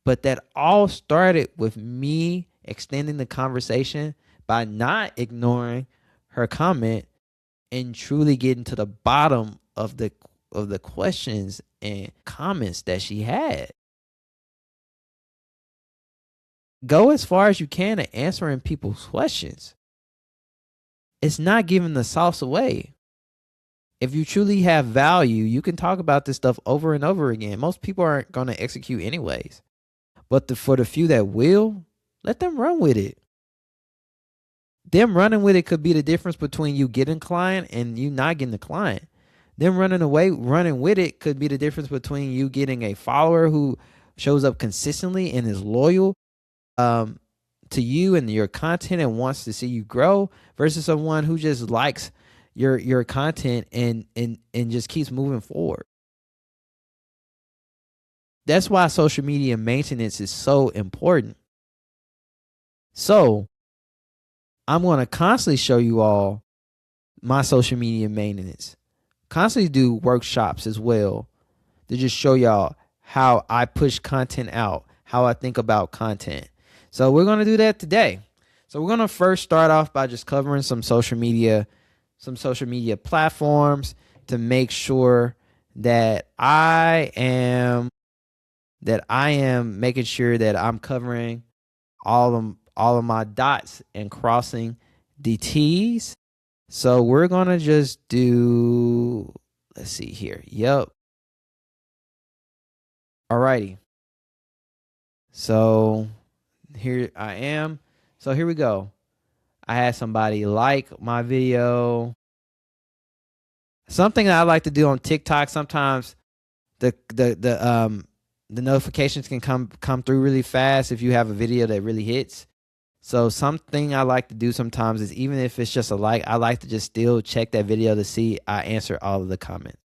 But that all started with me extending the conversation by not ignoring her comment and truly getting to the bottom of the questions and comments that she had. Go as far as you can at answering people's questions. It's not giving the sauce away. If you truly have value, you can talk about this stuff over and over again. Most people aren't going to execute anyways. But for the few that will, let them run with it. Them running with it could be the difference between you getting a client and you not getting the client. Them running with it could be the difference between you getting a follower who shows up consistently and is loyal to you and your content and wants to see you grow, versus someone who just likes your content and just keeps moving forward. That's why social media maintenance is so important. So I'm going to constantly show you all my social media maintenance. Constantly do workshops as well to just show y'all how I push content out, how I think about content. So we're going to do that today. So we're going to first start off by just covering some social media platforms to make sure that I am making sure that I'm covering all of my dots and crossing the T's. So we're going to just do, let's see here. Yep. Alrighty. So here I am. So here we go. I had somebody like my video. Something that I like to do on TikTok, sometimes the notifications can come through really fast if you have a video that really hits. So something I like to do sometimes is, even if it's just a like, I like to just still check that video to see I answer all of the comments.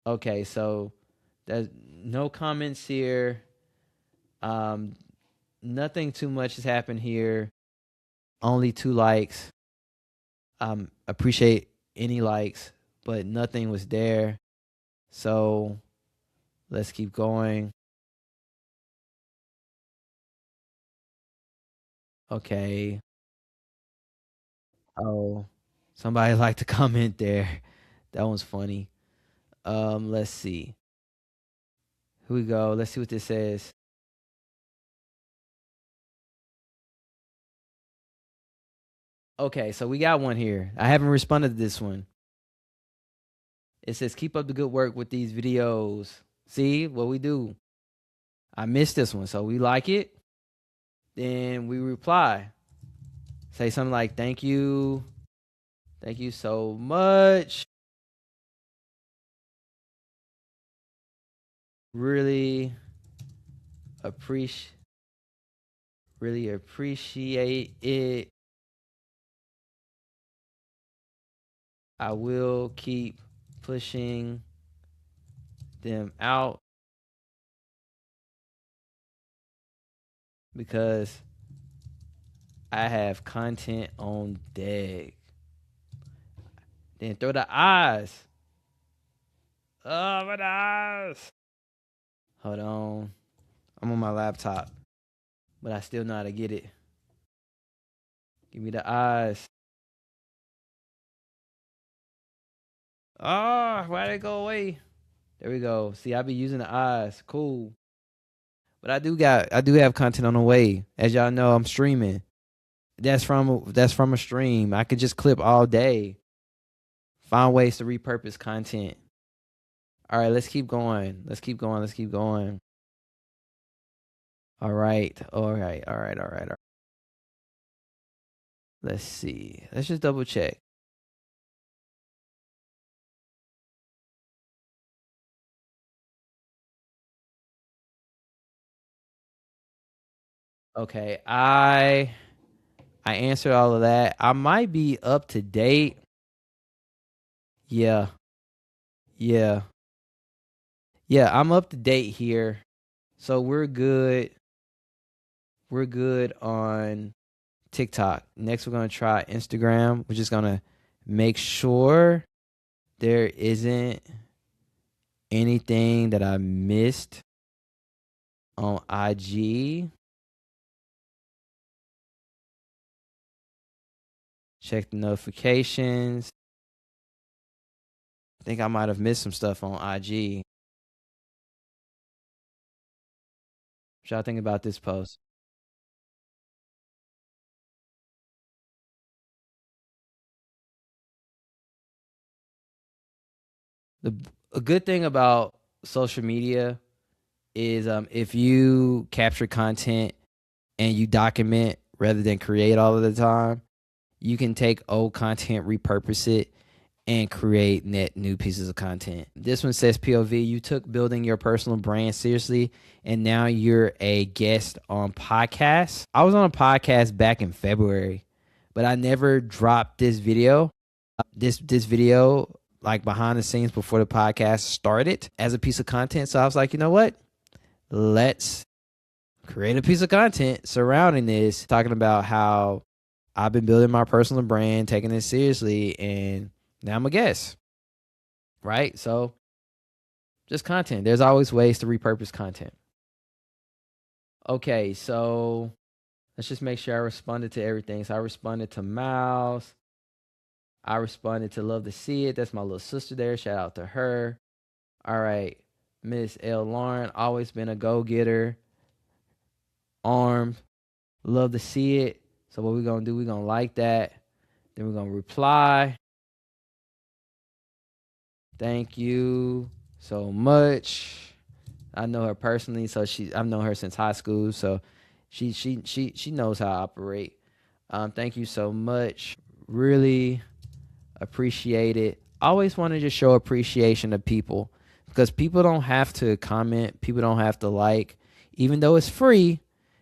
Okay, so there's no comments here. Nothing too much has happened here. Only 2 likes. Appreciate any likes, but nothing was there. So let's keep going. Okay. Oh, somebody liked to comment there. That one's funny. Let's see. Here we go. Let's see what this says. Okay, so we got one here. I haven't responded to this one. It says, keep up the good work with these videos. See what we do. I missed this one. So we like it. Then we reply. Say something like, thank you. Thank you so much. Really appreciate it. I will keep pushing them out because I have content on deck. Then throw the eyes. Oh, my eyes. Hold on. I'm on my laptop, but I still know how to get it. Give me the eyes. Oh, why'd it go away? There we go. See, I be using the eyes. Cool. But I do have content on the way. As y'all know, I'm streaming. That's from a stream. I could just clip all day. Find ways to repurpose content. All right, let's keep going. All right. Let's see. Let's just double check. Okay, I answered all of that. I might be up to date. Yeah. I'm up to date here. So we're good. We're good on TikTok. Next, we're going to try Instagram. We're just going to make sure there isn't anything that I missed on IG. Check the notifications. I think I might have missed some stuff on IG. What y'all think about this post? A good thing about social media is if you capture content and you document rather than create all of the time, you can take old content, repurpose it, and create net new pieces of content. This one says POV, you took building your personal brand seriously, and now you're a guest on podcasts. I was on a podcast back in February, but I never dropped this video. This video, like behind the scenes before the podcast started, as a piece of content. So I was like, you know what? Let's create a piece of content surrounding this, talking about how I've been building my personal brand, taking it seriously, and now I'm a guest. Right? So just content. There's always ways to repurpose content. Okay, so let's just make sure I responded to everything. So I responded to Miles. I responded to Love to See It. That's my little sister there. Shout out to her. All right. Miss L. Lauren, always been a go-getter. Armed. Love to see it. So what we're going to do, we're going to like that. Then we're going to reply. Thank you so much. I know her personally, so I've known her since high school, so she knows how I operate. Thank you so much. Really appreciate it. Always want to just show appreciation to people because people don't have to comment. People don't have to like. Even though it's free,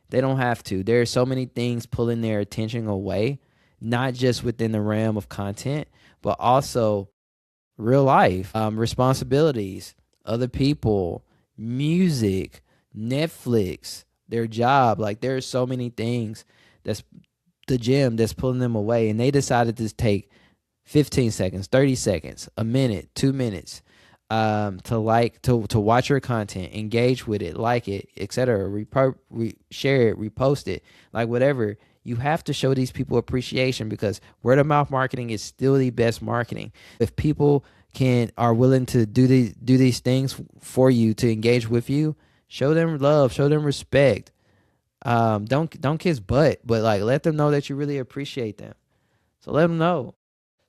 they don't have to. There are so many things pulling their attention away, not just within the realm of content, but also real life, responsibilities, other people, music, Netflix, their job. Like there are so many things that's the gym that's pulling them away. And they decided to take 15 seconds, 30 seconds, a minute, 2 minutes to watch your content, engage with it, like it, etc. Share it, repost it, like whatever. You have to show these people appreciation because word of mouth marketing is still the best marketing. If people are willing to do these things for you, to engage with you, show them love, show them respect. Don't kiss butt, but like let them know that you really appreciate them. So let them know.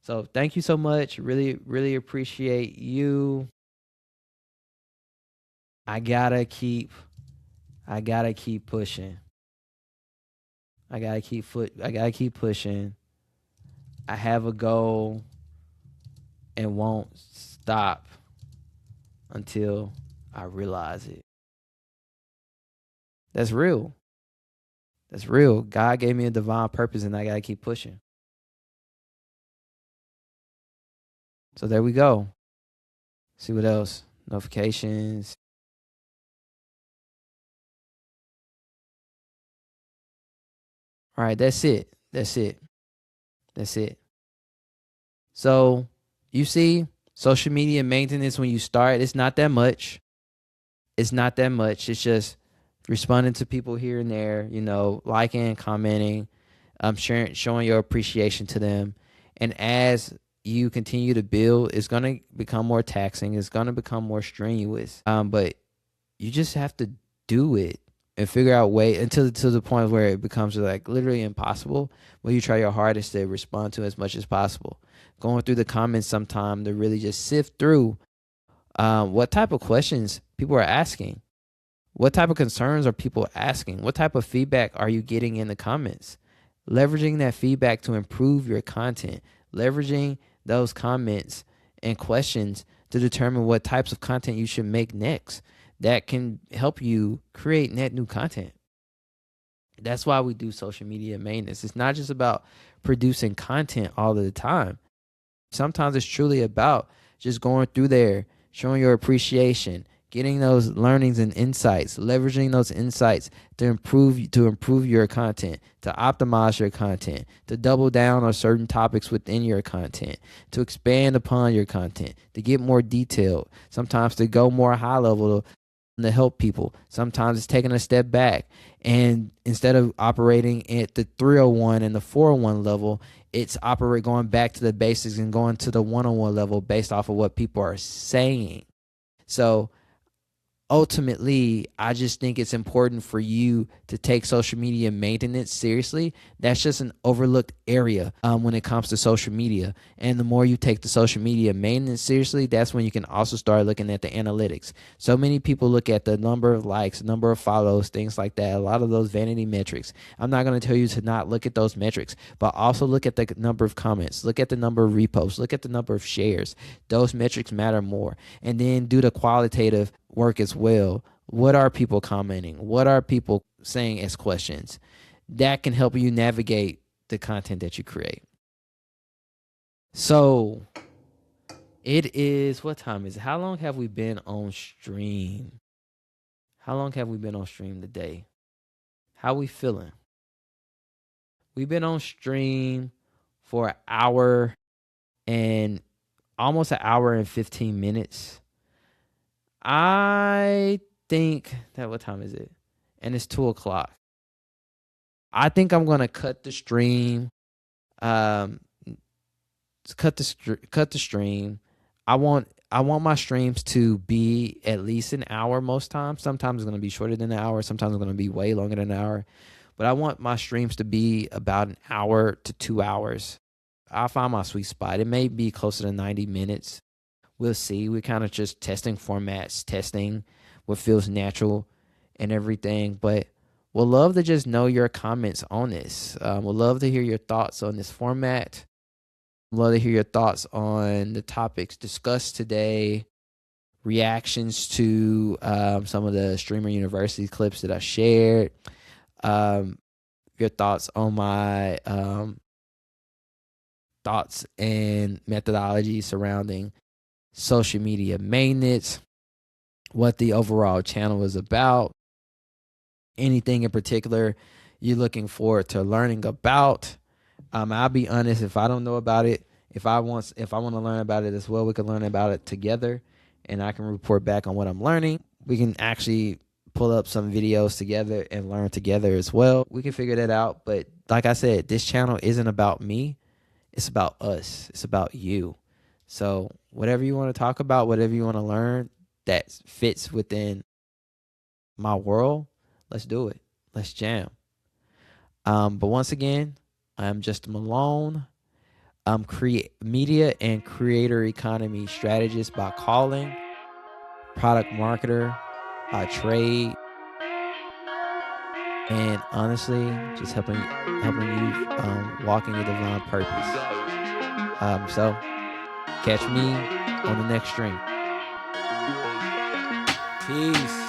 So thank you so much. Really, really appreciate you. I gotta keep pushing. I gotta keep pushing. I have a goal and won't stop until I realize it. That's real. That's real. God gave me a divine purpose and I gotta keep pushing. So there we go. See what else? Notifications. All right, that's it. That's it. That's it. So you see, social media maintenance when you start, it's not that much. It's not that much. It's just responding to people here and there, liking, commenting, showing your appreciation to them. And as you continue to build, it's going to become more taxing. It's going to become more strenuous. But you just have to do it and figure out way until to the point where it becomes like literally impossible. Where you try your hardest to respond to as much as possible. Going through the comments sometime to really just sift through what type of questions people are asking. What type of concerns are people asking? What type of feedback are you getting in the comments? Leveraging that feedback to improve your content. Leveraging those comments and questions to determine what types of content you should make next. That can help you create net new content. That's why we do social media maintenance. It's not just about producing content all of the time. Sometimes it's truly about just going through there, showing your appreciation, getting those learnings and insights, leveraging those insights to improve your content, to optimize your content, to double down on certain topics within your content, to expand upon your content, to get more detailed, sometimes to go more high level to help people. Sometimes it's taking a step back, and instead of operating at the 301 and the 401 level, it's going back to the basics and going to the 101 level based off of what people are saying. So ultimately, I just think it's important for you to take social media maintenance seriously. That's just an overlooked area when it comes to social media. And the more you take the social media maintenance seriously, that's when you can also start looking at the analytics. So many people look at the number of likes, number of follows, things like that, a lot of those vanity metrics. I'm not going to tell you to not look at those metrics, but also look at the number of comments, look at the number of reposts, look at the number of shares. Those metrics matter more. And then do the qualitative work as well. What are people commenting? What are people saying as questions? That can help you navigate the content that you create. So it is, what time is it? How long have we been on stream? How long have we been on stream today? How we feeling? We've been on stream for an hour and almost an hour and 15 minutes. I think that, what time is it? And it's 2:00. I think I'm gonna cut the stream. Cut the stream. I want my streams to be at least an hour most times. Sometimes it's gonna be shorter than an hour. Sometimes it's gonna be way longer than an hour. But I want my streams to be about an hour to 2 hours. I'll find my sweet spot. It may be closer to 90 minutes. We'll see. We're kind of just testing formats, testing what feels natural and everything. But we'll love to just know your comments on this. We'll love to hear your thoughts on this format. Love to hear your thoughts on the topics discussed today, reactions to some of the Streamer University clips that I shared, your thoughts on my thoughts and methodology surrounding social media maintenance, what the overall channel is about, anything in particular you're looking forward to learning about. I'll be honest, if I don't know about it, if I want to learn about it as well, we can learn about it together and I can report back on what I'm learning. We can actually pull up some videos together and learn together as well. We can figure that out. But like I said, this channel isn't about me. It's about us. It's about you. So whatever you want to talk about, whatever you want to learn that fits within my world, let's do it. Let's jam. But once again, I'm just Malone. media and creator economy strategist by calling, product marketer by trade, and honestly, just helping you walk in your divine purpose. So catch me on the next stream. Peace.